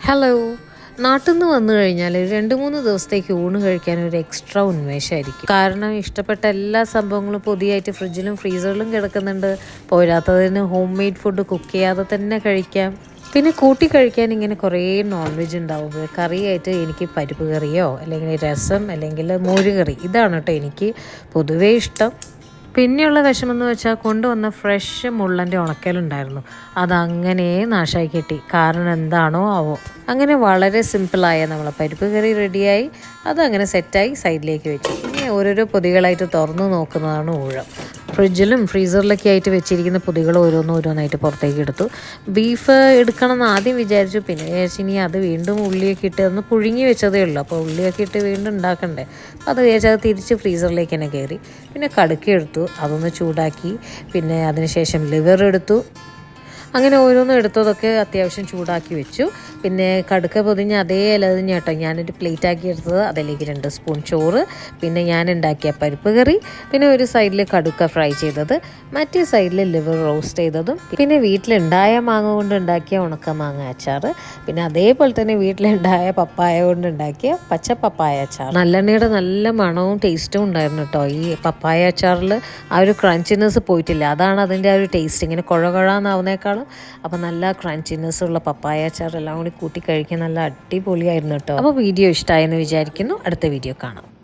Hello. നാട്ടിൽ നിന്ന് വന്നു കഴിഞ്ഞാൽ 2-3 ദിവസത്തേക്ക് ഊണ് കഴിക്കാൻ ഒരു എക്സ്ട്രാ ഉന്മേഷമായിരിക്കും. കാരണം ഇഷ്ടപ്പെട്ട എല്ലാ സംഭവങ്ങളും പൊതിയായിട്ട് ഫ്രിഡ്ജിലും ഫ്രീസറിലും കിടക്കുന്നുണ്ട്. പോരാത്തതിന് ഹോം മെയ്ഡ് ഫുഡ് കുക്ക് ചെയ്യാതെ തന്നെ കഴിക്കാം. പിന്നെ കൂട്ടി കഴിക്കാൻ ഇങ്ങനെ കുറേ നോൺ വെജ് ഉണ്ടാവുമ്പോൾ കറിയായിട്ട് എനിക്ക് പരിപ്പ് കറിയോ അല്ലെങ്കിൽ രസം അല്ലെങ്കിൽ മോരുകറി, ഇതാണ് കേട്ടോ എനിക്ക് പൊതുവേ ഇഷ്ടം. പിന്നെയുള്ള വിഷമെന്ന് വെച്ചാൽ കൊണ്ടുവന്ന ഫ്രഷ് മുള്ളൻ്റെ ഉണക്കലുണ്ടായിരുന്നു. അതങ്ങനെ നാശമായി കിട്ടി. കാരണം എന്താണോ ആവോ. അങ്ങനെ വളരെ സിമ്പിളായ നമ്മളെ പരിപ്പ് കറി റെഡിയായി. അതങ്ങനെ സെറ്റായി സൈഡിലേക്ക് വെച്ചു. ഇനി ഓരോരോ പൊതികളായിട്ട് തുറന്നു നോക്കുന്നതാണ് ഊഴം. ഫ്രിഡ്ജിലും ഫ്രീസറിലൊക്കെ ആയിട്ട് വെച്ചിരിക്കുന്ന പൊതികൾ ഓരോന്നായിട്ട് പുറത്തേക്ക് എടുത്തു. ബീഫ് എടുക്കണം എന്ന് ആദ്യം വിചാരിച്ചു. പിന്നെ വിചാരിച്ചു ഇനി അത് വീണ്ടും ഉള്ളിയൊക്കെ ഇട്ട് ഒന്ന് പുഴുങ്ങി വെച്ചതേ ഉള്ളൂ. അപ്പോൾ ഉള്ളിയൊക്കെ ഇട്ട് വീണ്ടും ഉണ്ടാക്കണ്ടേ. അപ്പോൾ അത് വിചാരിച്ചത് തിരിച്ച് ഫ്രീസറിലേക്ക് തന്നെ കയറി. പിന്നെ കടുക്ക എടുത്തു, അതൊന്ന് ചൂടാക്കി. പിന്നെ അതിനുശേഷം ലിവർ എടുത്തു. അങ്ങനെ ഓരോന്നും എടുത്തതൊക്കെ അത്യാവശ്യം ചൂടാക്കി വെച്ചു. പിന്നെ കടുക്ക പൊതിഞ്ഞ് അതേ ഇല തന്നെ കേട്ടോ ഞാനൊരു പ്ലേറ്റാക്കി എടുത്തത്. അതിലേക്ക് 2 സ്പൂൺ ചോറ്, പിന്നെ ഞാൻ ഉണ്ടാക്കിയ പരിപ്പ് കറി, പിന്നെ ഒരു സൈഡിൽ കടുക്ക ഫ്രൈ ചെയ്തത്, മറ്റേ സൈഡിൽ ലിവർ റോസ്റ്റ് ചെയ്തതും, പിന്നെ വീട്ടിലുണ്ടായ മാങ്ങ കൊണ്ട് ഉണ്ടാക്കിയ ഉണക്ക മാങ്ങ അച്ചാർ, പിന്നെ അതേപോലെ തന്നെ വീട്ടിലുണ്ടായ പപ്പായ കൊണ്ട് ഉണ്ടാക്കിയ പച്ച പപ്പായ അച്ചാർ. നല്ലെണ്ണയുടെ നല്ല മണവും ടേസ്റ്റും ഉണ്ടായിരുന്നു കേട്ടോ. ഈ പപ്പായ അച്ചാറിൽ ആ ഒരു ക്രഞ്ചിനെസ് പോയിട്ടില്ല. അതാണ് അതിൻ്റെ ആ ഒരു ടേസ്റ്റ്. ഇങ്ങനെ കുഴകുഴാന്നാവുന്നേക്കാളും അപ്പോൾ നല്ല ക്രഞ്ചിനെസ് ഉള്ള പപ്പായ അച്ചാർ എല്ലാം കൂടി കൂട്ടി കഴിക്കാൻ നല്ല അടിപൊളിയായിരുന്നു കേട്ടോ. അപ്പോൾ വീഡിയോ ഇഷ്ടമായെന്ന് വിചാരിക്കുന്നു. അടുത്ത വീഡിയോ കാണാം.